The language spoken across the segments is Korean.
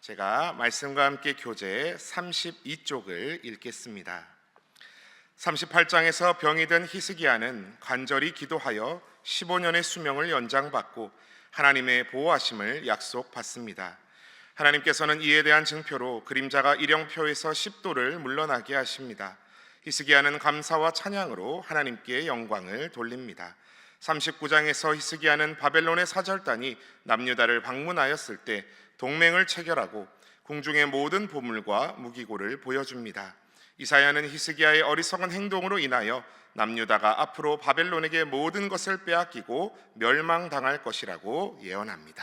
제가 말씀과 함께 교재 32쪽을 읽겠습니다. 38장에서 병이 든 히스기야는 간절히 기도하여 15년의 수명을 연장받고 하나님의 보호하심을 약속받습니다. 하나님께서는 이에 대한 증표로 그림자가 일영표에서 10도를 물러나게 하십니다. 히스기야는 감사와 찬양으로 하나님께 영광을 돌립니다. 39장에서 히스기야는 바벨론의 사절단이 남유다를 방문하였을 때 동맹을 체결하고 궁중의 모든 보물과 무기고를 보여줍니다. 이사야는 히스기야의 어리석은 행동으로 인하여 남유다가 앞으로 바벨론에게 모든 것을 빼앗기고 멸망당할 것이라고 예언합니다.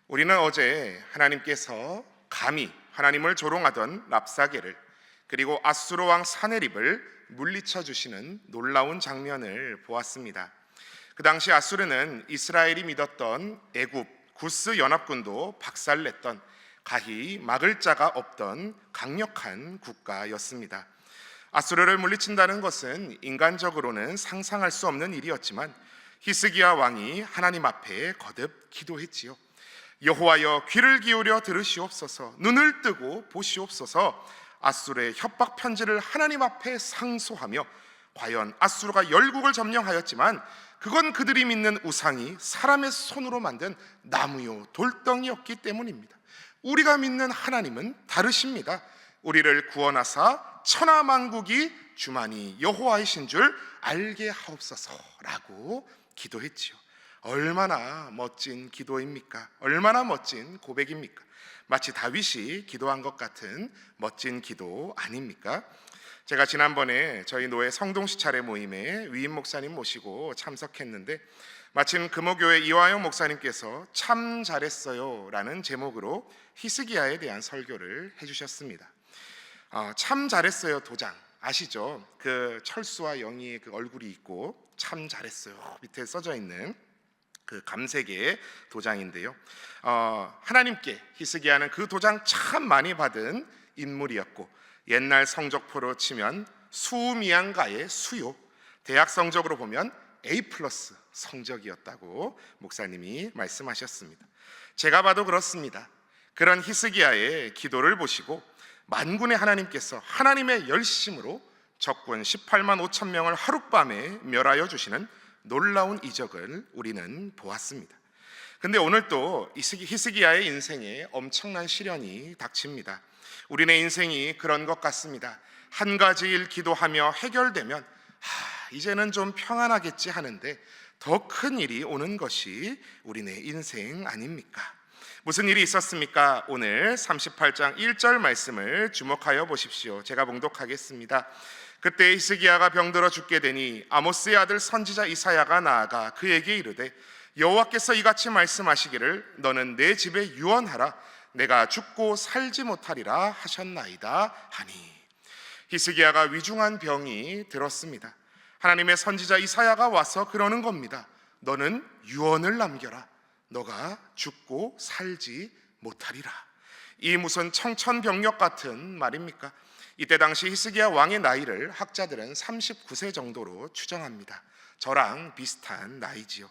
우리는 어제 하나님께서 감히 하나님을 조롱하던 랍사게를 그리고 아수르 왕 사네립을 물리쳐 주시는 놀라운 장면을 보았습니다. 그 당시 아수르는 이스라엘이 믿었던 애굽 구스 연합군도 박살냈던 가히 막을 자가 없던 강력한 국가였습니다. 아수르를 물리친다는 것은 인간적으로는 상상할 수 없는 일이었지만 히스기야 왕이 하나님 앞에 거듭 기도했지요. 여호와여, 귀를 기울여 들으시옵소서, 눈을 뜨고 보시옵소서. 아수르의 협박 편지를 하나님 앞에 상소하며, 과연 아수르가 열국을 점령하였지만 그건 그들이 믿는 우상이 사람의 손으로 만든 나무요 돌덩이였기 때문입니다. 우리가 믿는 하나님은 다르십니다. 우리를 구원하사 천하만국이 주만이 여호와이신 줄 알게 하옵소서라고 기도했지요. 얼마나 멋진 기도입니까? 얼마나 멋진 고백입니까? 마치 다윗이 기도한 것 같은 멋진 기도 아닙니까? 제가 지난번에 저희 노회 성동시 차례 모임에 위임 목사님 모시고 참석했는데 마침 금호교회 이화영 목사님께서 참 잘했어요 라는 제목으로 히스기야에 대한 설교를 해주셨습니다. 참 잘했어요 도장 아시죠? 그 철수와 영희의 그 얼굴이 있고 참 잘했어요 밑에 써져 있는 그 감색의 도장인데요. 하나님께 히스기야는 그 도장 참 많이 받은 인물이었고, 옛날 성적표로 치면 수미양가의 수요, 대학 성적으로 보면 A+ 성적이었다고 목사님이 말씀하셨습니다. 제가 봐도 그렇습니다. 그런 히스기야의 기도를 보시고 만군의 하나님께서 하나님의 열심으로 적군 18만 5천 명을 하룻밤에 멸하여 주시는 놀라운 이적을 우리는 보았습니다. 근데 오늘 또 히스기야의 인생에 엄청난 시련이 닥칩니다. 우리네 인생이 그런 것 같습니다. 한 가지 일 기도하며 해결되면 이제는 좀 평안하겠지 하는데 더 큰 일이 오는 것이 우리네 인생 아닙니까? 무슨 일이 있었습니까? 오늘 38장 1절 말씀을 주목하여 보십시오. 제가 봉독하겠습니다. 그때 히스기야가 병들어 죽게 되니 아모스의 아들 선지자 이사야가 나아가 그에게 이르되 여호와께서 이같이 말씀하시기를 너는 내 집에 유언하라 내가 죽고 살지 못하리라 하셨나이다 하니. 히스기야가 위중한 병이 들었습니다. 하나님의 선지자 이사야가 와서 그러는 겁니다. 너는 유언을 남겨라. 너가 죽고 살지 못하리라. 이 무슨 청천벽력 같은 말입니까? 이때 당시 히스기야 왕의 나이를 학자들은 39세 정도로 추정합니다. 저랑 비슷한 나이지요.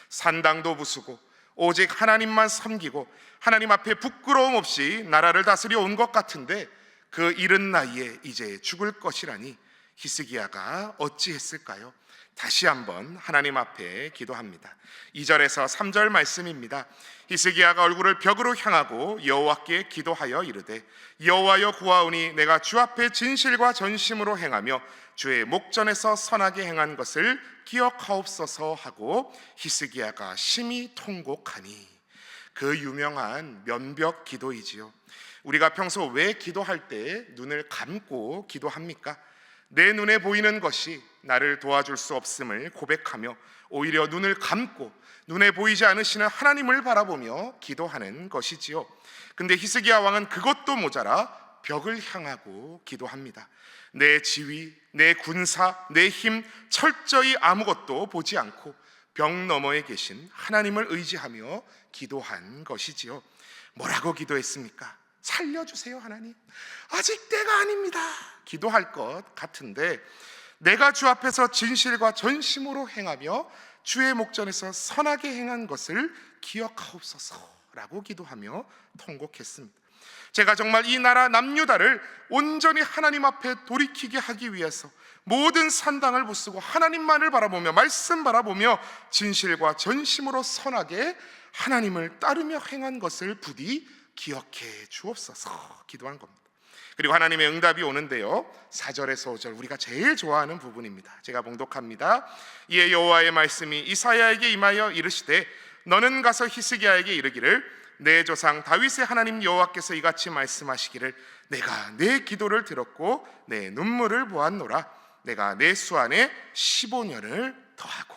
산당도 부수고 오직 하나님만 섬기고 하나님 앞에 부끄러움 없이 나라를 다스려 온 것 같은데 그 이른 나이에 이제 죽을 것이라니 히스기야가 어찌했을까요? 다시 한번 하나님 앞에 기도합니다. 2절에서 3절 말씀입니다. 히스기야가 얼굴을 벽으로 향하고 여호와께 기도하여 이르되 여호와여 구하오니 내가 주 앞에 진실과 전심으로 행하며 주의 목전에서 선하게 행한 것을 기억하옵소서 하고 히스기야가 심히 통곡하니. 그 유명한 면벽 기도이지요. 우리가 평소 왜 기도할 때 눈을 감고 기도합니까? 내 눈에 보이는 것이 나를 도와줄 수 없음을 고백하며 오히려 눈을 감고 눈에 보이지 않으시는 하나님을 바라보며 기도하는 것이지요. 근데 히스기야 왕은 그것도 모자라 벽을 향하고 기도합니다. 내 지위, 내 군사, 내 힘 철저히 아무것도 보지 않고 벽 너머에 계신 하나님을 의지하며 기도한 것이지요. 뭐라고 기도했습니까? 살려주세요 하나님, 아직 때가 아닙니다 기도할 것 같은데 내가 주 앞에서 진실과 전심으로 행하며 주의 목전에서 선하게 행한 것을 기억하옵소서 라고 기도하며 통곡했습니다. 제가 정말 이 나라 남유다를 온전히 하나님 앞에 돌이키게 하기 위해서 모든 산당을 부수고 하나님만을 바라보며 말씀 바라보며 진실과 전심으로 선하게 하나님을 따르며 행한 것을 부디 기억해 주옵소서 기도한 겁니다. 그리고 하나님의 응답이 오는데요, 4절에서 5절 우리가 제일 좋아하는 부분입니다. 제가 봉독합니다. 이에 여호와의 말씀이 이사야에게 임하여 이르시되 너는 가서 히스기야에게 이르기를 내 조상 다윗의 하나님 여호와께서 이같이 말씀하시기를 내가 내 기도를 들었고 내 눈물을 보았노라. 내가 내 수 안에 15년을 더하고.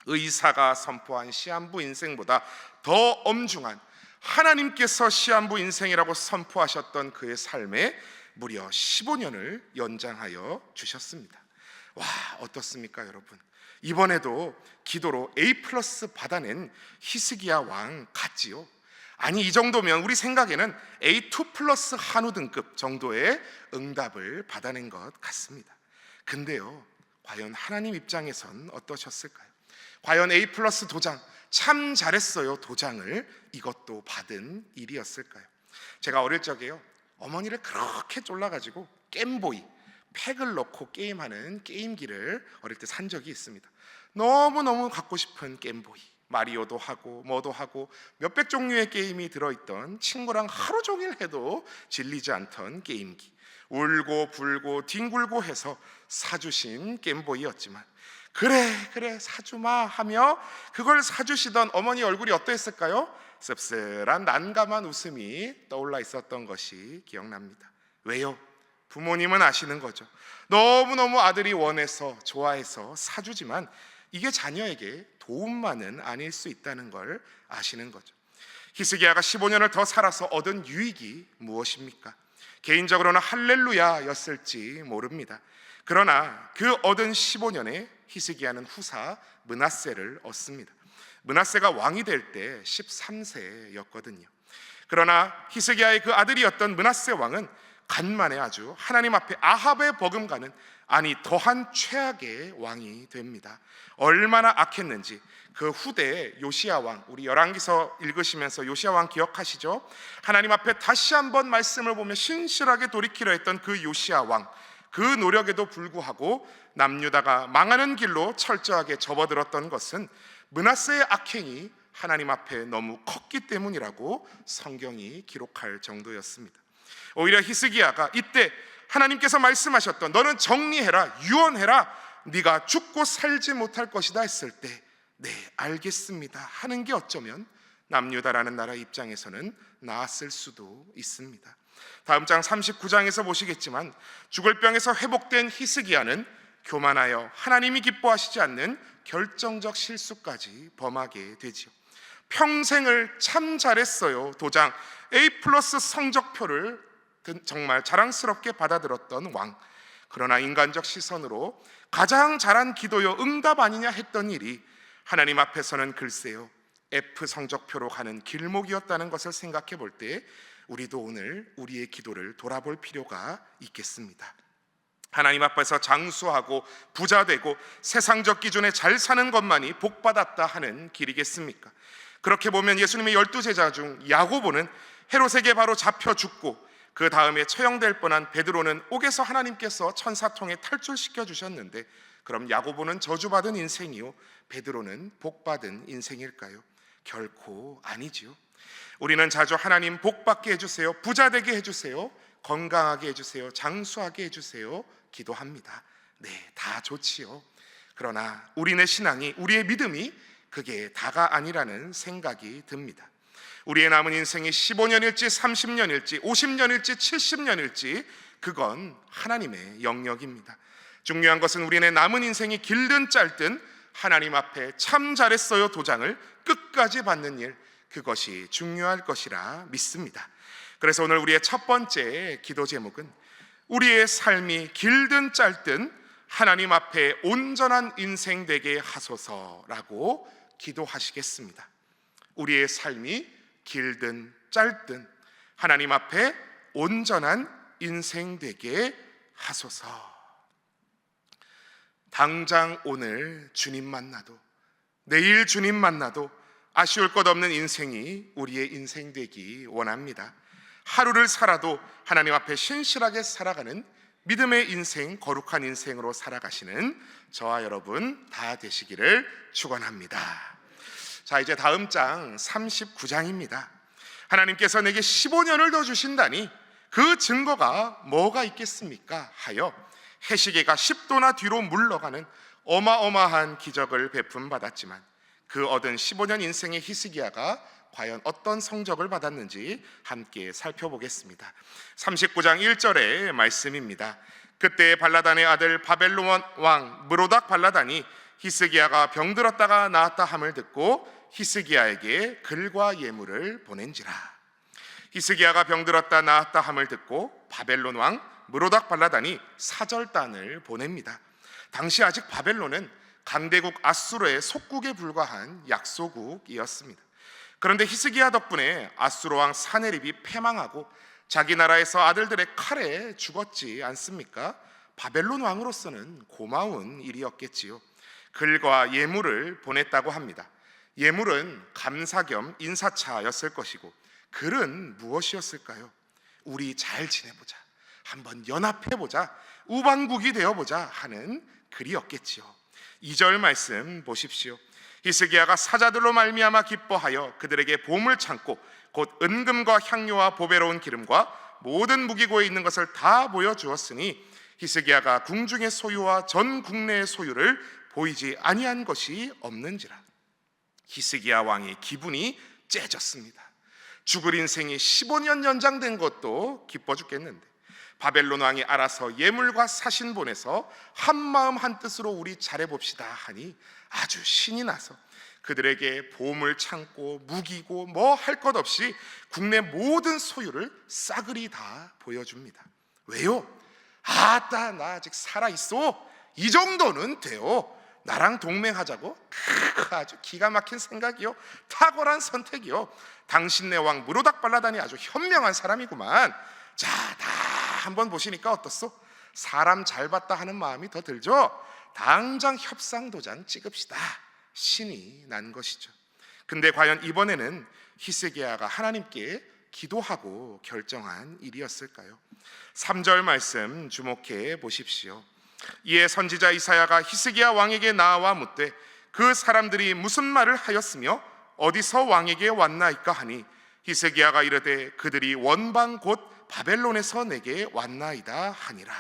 의사가 선포한 시한부 인생보다 더 엄중한 하나님께서 시한부 인생이라고 선포하셨던 그의 삶에 무려 15년을 연장하여 주셨습니다. 와, 어떻습니까 여러분? 이번에도 기도로 A+ 받아낸 히스기야 왕 같지요? 아니, 이 정도면 우리 생각에는 A2+ 한우 등급 정도의 응답을 받아낸 것 같습니다. 근데요, 과연 하나님 입장에선 어떠셨을까요? 과연 A+ 도장, 참 잘했어요 도장을 이것도 받은 일이었을까요? 제가 어릴 적에요, 어머니를 그렇게 쫄라가지고 겜보이, 팩을 넣고 게임하는 게임기를 어릴 때 산 적이 있습니다. 너무너무 갖고 싶은 게임보이, 마리오도 하고 뭐도 하고 몇백 종류의 게임이 들어있던, 친구랑 하루 종일 해도 질리지 않던 게임기, 울고 불고 뒹굴고 해서 사주신 게임보이였지만 그래 사주마 하며 그걸 사주시던 어머니 얼굴이 어떠했을까요? 씁쓸한 난감한 웃음이 떠올라 있었던 것이 기억납니다. 왜요? 부모님은 아시는 거죠. 너무너무 아들이 원해서 좋아해서 사주지만 이게 자녀에게 도움만은 아닐 수 있다는 걸 아시는 거죠. 히스기야가 15년을 더 살아서 얻은 유익이 무엇입니까? 개인적으로는 할렐루야였을지 모릅니다. 그러나 그 얻은 15년에 히스기야는 후사 므낫세를 얻습니다. 므낫세가 왕이 될 때 13세였거든요. 그러나 히스기야의 그 아들이었던 므낫세 왕은 간만에 아주 하나님 앞에 아합의 버금가는, 아니 더한 최악의 왕이 됩니다. 얼마나 악했는지 그 후대 요시야 왕, 우리 열왕기서 읽으시면서 요시야 왕 기억하시죠? 하나님 앞에 다시 한번 말씀을 보며 신실하게 돌이키려 했던 그 요시야 왕, 그 노력에도 불구하고 남유다가 망하는 길로 철저하게 접어들었던 것은 므낫세의 악행이 하나님 앞에 너무 컸기 때문이라고 성경이 기록할 정도였습니다. 오히려 히스기야가 이때 하나님께서 말씀하셨던 너는 정리해라, 유언해라, 네가 죽고 살지 못할 것이다 했을 때 네, 알겠습니다 하는 게 어쩌면 남유다라는 나라 입장에서는 나았을 수도 있습니다. 다음 장 39장에서 보시겠지만 죽을 병에서 회복된 히스기야는 교만하여 하나님이 기뻐하시지 않는 결정적 실수까지 범하게 되지요. 평생을 참 잘했어요 도장, A+ 성적표를 정말 자랑스럽게 받아들었던 왕, 그러나 인간적 시선으로 가장 잘한 기도요 응답 아니냐 했던 일이 하나님 앞에서는 글쎄요 F 성적표로 가는 길목이었다는 것을 생각해 볼 때 우리도 오늘 우리의 기도를 돌아볼 필요가 있겠습니다. 하나님 앞에서 장수하고 부자 되고 세상적 기준에 잘 사는 것만이 복받았다 하는 길이겠습니까? 그렇게 보면 예수님의 12제자 중 야고보는 헤롯에게 바로 잡혀 죽고 그 다음에 처형될 뻔한 베드로는 옥에서 하나님께서 천사통에 탈출시켜 주셨는데, 그럼 야고보는 저주받은 인생이요 베드로는 복받은 인생일까요? 결코 아니지요. 우리는 자주 하나님 복받게 해주세요, 부자 되게 해주세요, 건강하게 해주세요, 장수하게 해주세요 기도합니다. 네, 다 좋지요. 그러나 우리네 신앙이, 우리의 믿음이 그게 다가 아니라는 생각이 듭니다. 우리의 남은 인생이 15년일지 30년일지 50년일지 70년일지 그건 하나님의 영역입니다. 중요한 것은 우리네 남은 인생이 길든 짧든 하나님 앞에 참 잘했어요 도장을 끝까지 받는 일, 그것이 중요할 것이라 믿습니다. 그래서 오늘 우리의 첫 번째 기도 제목은 우리의 삶이 길든 짧든 하나님 앞에 온전한 인생 되게 하소서라고 기도하시겠습니다. 우리의 삶이 길든 짧든 하나님 앞에 온전한 인생 되게 하소서. 당장 오늘 주님 만나도, 내일 주님 만나도 아쉬울 것 없는 인생이 우리의 인생 되기 원합니다. 하루를 살아도 하나님 앞에 신실하게 살아가는 믿음의 인생, 거룩한 인생으로 살아가시는 저와 여러분 다 되시기를 축원합니다. 자, 이제 다음 장 39장입니다. 하나님께서 내게 15년을 더 주신다니 그 증거가 뭐가 있겠습니까? 하여 해시계가 10도나 뒤로 물러가는 어마어마한 기적을 베품 받았지만 그 얻은 15년 인생의 히스기야가 과연 어떤 성적을 받았는지 함께 살펴보겠습니다. 39장 1절의 말씀입니다. 그때 발라단의 아들 바벨론 왕 무로닥 발라단이 히스기야가 병들었다가 나았다 함을 듣고 히스기야에게 글과 예물을 보낸지라. 히스기야가 병들었다 나았다 함을 듣고 바벨론 왕 무로닥 발라단이 사절단을 보냅니다. 당시 아직 바벨론은 강대국 아수르의 속국에 불과한 약소국이었습니다. 그런데 히스기야 덕분에 아수르 왕 사네립이 패망하고 자기 나라에서 아들들의 칼에 죽었지 않습니까? 바벨론 왕으로서는 고마운 일이었겠지요. 글과 예물을 보냈다고 합니다. 예물은 감사 겸 인사차였을 것이고 글은 무엇이었을까요? 우리 잘 지내보자, 한번 연합해보자, 우방국이 되어보자 하는 글이었겠지요. 2절 말씀 보십시오. 히스기야가 사자들로 말미암아 기뻐하여 그들에게 보물 창고 곧 은금과 향료와 보배로운 기름과 모든 무기고에 있는 것을 다 보여주었으니 히스기야가 궁중의 소유와 전 국내의 소유를 보이지 아니한 것이 없는지라. 히스기야 왕의 기분이 째졌습니다. 죽을 인생이 15년 연장된 것도 기뻐 죽겠는데 바벨론 왕이 알아서 예물과 사신 보내서 한마음 한뜻으로 우리 잘해봅시다 하니 아주 신이 나서 그들에게 보물 창고 무기고 뭐 할 것 없이 국내 모든 소유를 싸그리 다 보여줍니다. 왜요? 아따, 나 아직 살아있어, 이 정도는 돼요, 나랑 동맹하자고? 아주 기가 막힌 생각이요, 탁월한 선택이요. 당신네 왕 무로닥 발라단이 아주 현명한 사람이구만. 자, 다 한번 보시니까 어떻소? 사람 잘 봤다 하는 마음이 더 들죠? 당장 협상도장 찍읍시다. 신이 난 것이죠. 근데 과연 이번에는 히스기야가 하나님께 기도하고 결정한 일이었을까요? 3절 말씀 주목해 보십시오. 이에 선지자 이사야가 히스기야 왕에게 나와 묻되 그 사람들이 무슨 말을 하였으며 어디서 왕에게 왔나이까 하니 히스기야가 이르되 그들이 원방 곧 바벨론에서 내게 왔나이다 하니라.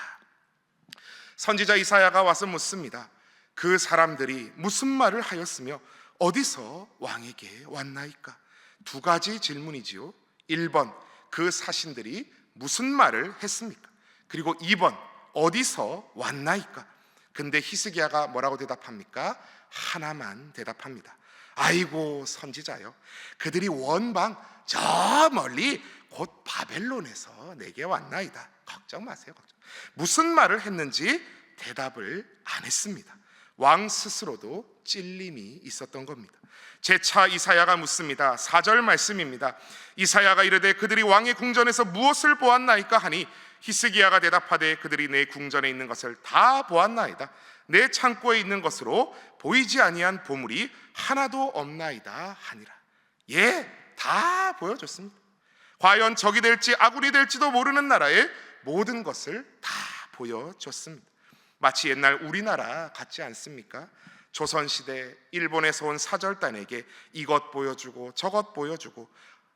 선지자 이사야가 와서 묻습니다. 그 사람들이 무슨 말을 하였으며 어디서 왕에게 왔나이까? 두 가지 질문이지요. 1번, 그 사신들이 무슨 말을 했습니까? 그리고 2번, 어디서 왔나이까? 근데 히스기야가 뭐라고 대답합니까? 하나만 대답합니다. 아이고 선지자요, 그들이 원방 저 멀리 곧 바벨론에서 내게 왔나이다. 걱정 마세요. 무슨 말을 했는지 대답을 안 했습니다. 왕 스스로도 찔림이 있었던 겁니다. 재차 이사야가 묻습니다. 4절 말씀입니다. 이사야가 이르되 그들이 왕의 궁전에서 무엇을 보았나이까 하니 히스기야가 대답하되 그들이 내 궁전에 있는 것을 다 보았나이다. 내 창고에 있는 것으로 보이지 아니한 보물이 하나도 없나이다 하니라. 예, 다 보여줬습니다. 과연 적이 될지 아군이 될지도 모르는 나라의 모든 것을 다 보여줬습니다. 마치 옛날 우리나라 같지 않습니까? 조선시대 일본에서 온 사절단에게 이것 보여주고 저것 보여주고,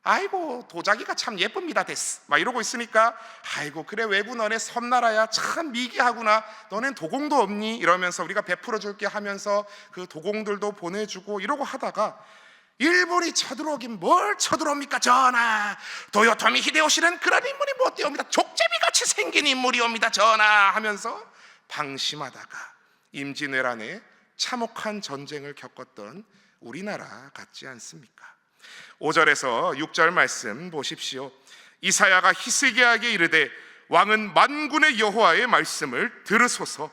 아이고 도자기가 참 예쁩니다 데스 막 이러고 있으니까 아이고 그래 외국 너네 섬나라야 참 미개하구나, 너넨 도공도 없니? 이러면서 우리가 베풀어 줄게 하면서 그 도공들도 보내주고 이러고 하다가 일본이 쳐들어오긴 뭘 쳐들어옵니까 전하, 도요토미 히데요시는 그런 인물이 못 되옵니다, 족제비같이 생긴 인물이옵니다 전하 하면서 방심하다가 임진왜란에 참혹한 전쟁을 겪었던 우리나라 같지 않습니까? 5절에서 6절 말씀 보십시오. 이사야가 히스기야에게 이르되 왕은 만군의 여호와의 말씀을 들으소서.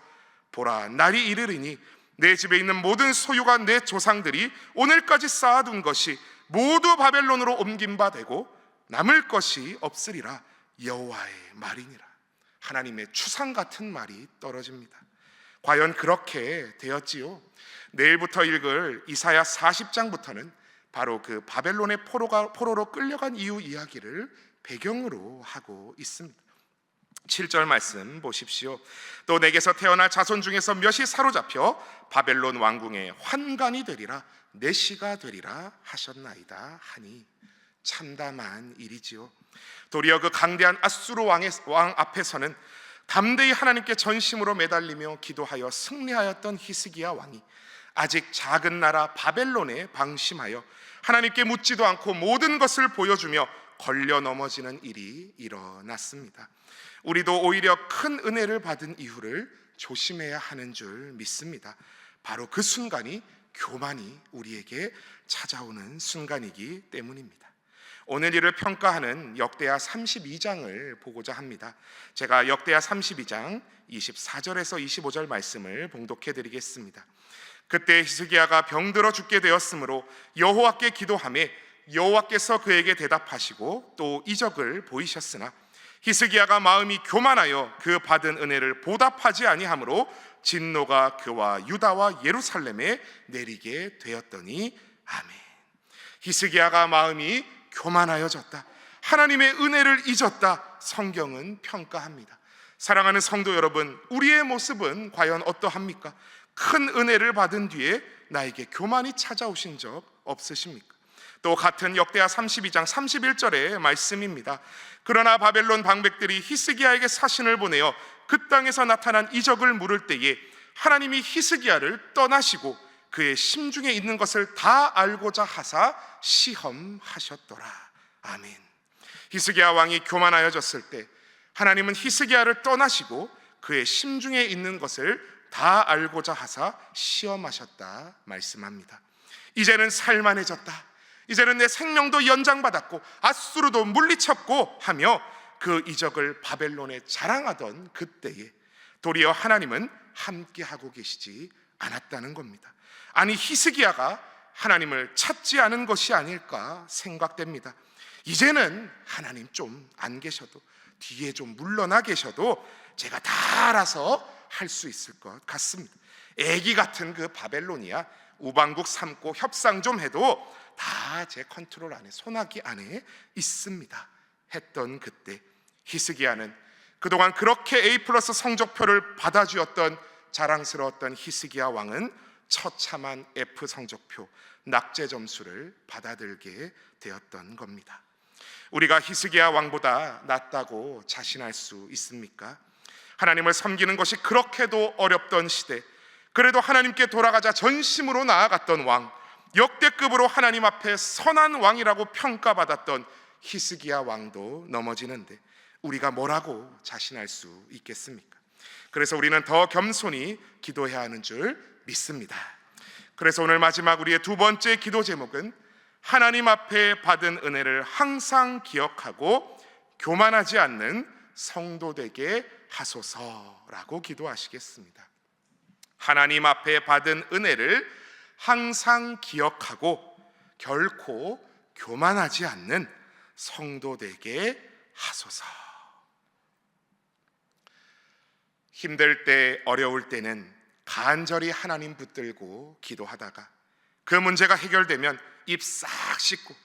보라, 날이 이르리니 내 집에 있는 모든 소유가 내 조상들이 오늘까지 쌓아둔 것이 모두 바벨론으로 옮긴 바 되고 남을 것이 없으리라. 여호와의 말이니라. 하나님의 추상 같은 말이 떨어집니다. 과연 그렇게 되었지요? 내일부터 읽을 이사야 40장부터는 바로 그 바벨론의 포로로 끌려간 이후 이야기를 배경으로 하고 있습니다. 7절 말씀 보십시오. 또 내게서 태어날 자손 중에서 몇이 사로잡혀 바벨론 왕궁의 환관이 되리라, 내시가 되리라 하셨나이다 하니. 참담한 일이지요. 도리어 그 강대한 아수르 왕 앞에서는 담대히 하나님께 전심으로 매달리며 기도하여 승리하였던 히스기야 왕이 아직 작은 나라 바벨론에 방심하여 하나님께 묻지도 않고 모든 것을 보여주며 걸려 넘어지는 일이 일어났습니다. 우리도 오히려 큰 은혜를 받은 이유를 조심해야 하는 줄 믿습니다. 바로 그 순간이 교만이 우리에게 찾아오는 순간이기 때문입니다. 오늘 이를 평가하는 역대하 32장을 보고자 합니다. 제가 역대하 32장 24절에서 25절 말씀을 봉독해 드리겠습니다. 그때 히스기야가 병들어 죽게 되었으므로 여호와께 기도하매 여호와께서 그에게 대답하시고 또 이적을 보이셨으나 히스기야가 마음이 교만하여 그 받은 은혜를 보답하지 아니하므로 진노가 그와 유다와 예루살렘에 내리게 되었더니 아멘. 히스기야가 마음이 교만하여졌다, 하나님의 은혜를 잊었다, 성경은 평가합니다. 사랑하는 성도 여러분, 우리의 모습은 과연 어떠합니까? 큰 은혜를 받은 뒤에 나에게 교만이 찾아오신 적 없으십니까? 또 같은 역대하 32장 31절의 말씀입니다. 그러나 바벨론 방백들이 히스기야에게 사신을 보내어 그 땅에서 나타난 이적을 물을 때에 하나님이 히스기야를 떠나시고 그의 심중에 있는 것을 다 알고자 하사 시험하셨더라. 아멘. 히스기야 왕이 교만하여졌을 때 하나님은 히스기야를 떠나시고 그의 심중에 있는 것을 다 알고자 하사 시험하셨다 말씀합니다. 이제는 살만해졌다, 이제는 내 생명도 연장받았고 아수르도 물리쳤고 하며 그 이적을 바벨론에 자랑하던 그때에 도리어 하나님은 함께하고 계시지 않았다는 겁니다. 아니, 히스기야가 하나님을 찾지 않은 것이 아닐까 생각됩니다. 이제는 하나님 좀 안 계셔도, 뒤에 좀 물러나 계셔도 제가 다 알아서 할 수 있을 것 같습니다. 애기 같은 그 바벨론이야 우방국 삼고 협상 좀 해도 다 제 컨트롤 안에, 손아귀 안에 있습니다 했던 그때 히스기야는 그동안 그렇게 A+ 성적표를 받아주었던 자랑스러웠던 히스기야 왕은 처참한 F 성적표, 낙제 점수를 받아들게 되었던 겁니다. 우리가 히스기야 왕보다 낫다고 자신할 수 있습니까? 하나님을 섬기는 것이 그렇게도 어렵던 시대, 그래도 하나님께 돌아가자 전심으로 나아갔던 왕, 역대급으로 하나님 앞에 선한 왕이라고 평가받았던 히스기야 왕도 넘어지는데 우리가 뭐라고 자신할 수 있겠습니까? 그래서 우리는 더 겸손히 기도해야 하는 줄 믿습니다. 그래서 오늘 마지막 우리의 두 번째 기도 제목은 하나님 앞에 받은 은혜를 항상 기억하고 교만하지 않는 성도 되게 하소서라고 기도하시겠습니다. 하나님 앞에 받은 은혜를 항상 기억하고 결코 교만하지 않는 성도 되게 하소서. 힘들 때, 어려울 때는 간절히 하나님 붙들고 기도하다가 그 문제가 해결되면 입 싹 씻고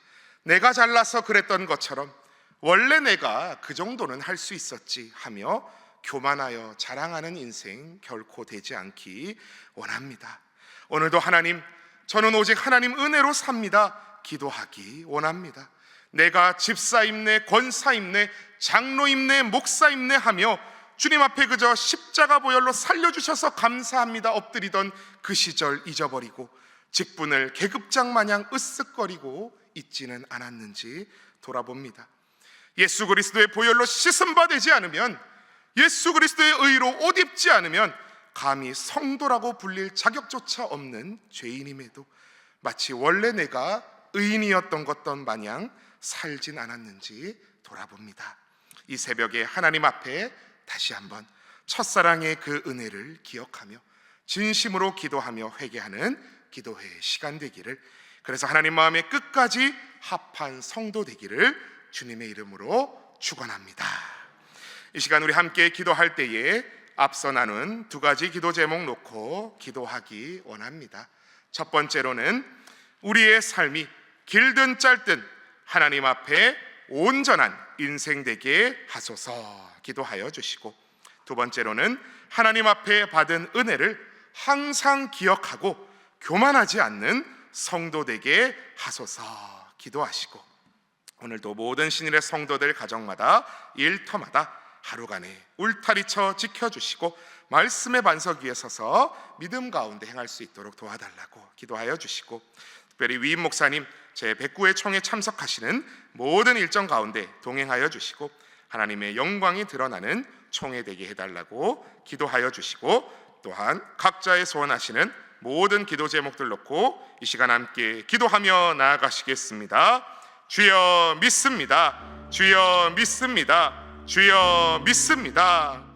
내가 잘나서 그랬던 것처럼 원래 내가 그 정도는 할 수 있었지 하며 교만하여 자랑하는 인생 결코 되지 않기 원합니다. 오늘도 하나님, 저는 오직 하나님 은혜로 삽니다 기도하기 원합니다. 내가 집사임내, 권사임내, 장로임내, 목사임내 하며 주님 앞에 그저 십자가 보혈로 살려주셔서 감사합니다 엎드리던 그 시절 잊어버리고 직분을 계급장 마냥 으쓱거리고 있지는 않았는지 돌아봅니다. 예수 그리스도의 보혈로 씻음 바 되지 않으면, 예수 그리스도의 의로 옷 입지 않으면 감히 성도라고 불릴 자격조차 없는 죄인임에도 마치 원래 내가 의인이었던 것던 마냥 살진 않았는지 돌아봅니다. 이 새벽에 하나님 앞에 다시 한번 첫사랑의 그 은혜를 기억하며 진심으로 기도하며 회개하는 기도회의 시간 되기를, 그래서 하나님 마음에 끝까지 합한 성도 되기를 주님의 이름으로 축원합니다. 이 시간 우리 함께 기도할 때에 앞서 나눈 두 가지 기도 제목 놓고 기도하기 원합니다. 첫 번째로는 우리의 삶이 길든 짧든 하나님 앞에 온전한 인생 되게 하소서 기도하여 주시고, 두 번째로는 하나님 앞에 받은 은혜를 항상 기억하고 교만하지 않는 성도 되게 하소서 기도하시고, 오늘도 모든 신일의 성도들 가정마다 일터마다 하루간에 울타리쳐 지켜주시고 말씀의 반석 위에 서서 믿음 가운데 행할 수 있도록 도와달라고 기도하여 주시고, 특별히 위임 목사님 제 109회 총회 참석하시는 모든 일정 가운데 동행하여 주시고 하나님의 영광이 드러나는 총회 되게 해달라고 기도하여 주시고, 또한 각자의 소원하시는 모든 기도 제목들 놓고 이 시간 함께 기도하며 나아가시겠습니다. 주여 믿습니다. 주여 믿습니다. 주여 믿습니다.